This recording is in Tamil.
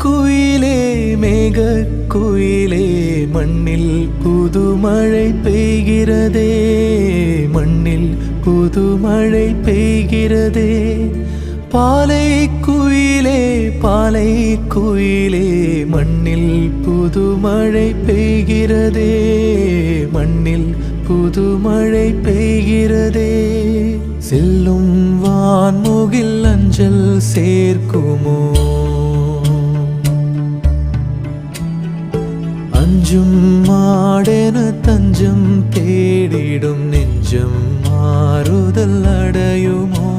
குயிலே மேக குயிலே மண்ணில் புதுமழை பெய்கிறதே மண்ணில் புதுமழை பெய்கிறதே பாலை குயிலே மண்ணில் புதுமழை பெய்கிறதே மண்ணில் புதுமழை பெய்கிறதே செல்லும் வான்முகில் அஞ்சல் சேர்க்குமோ அஞ்சும் மாடென தஞ்சம் தேடிடும் நெஞ்சம் மாறுதல் அடையுமோ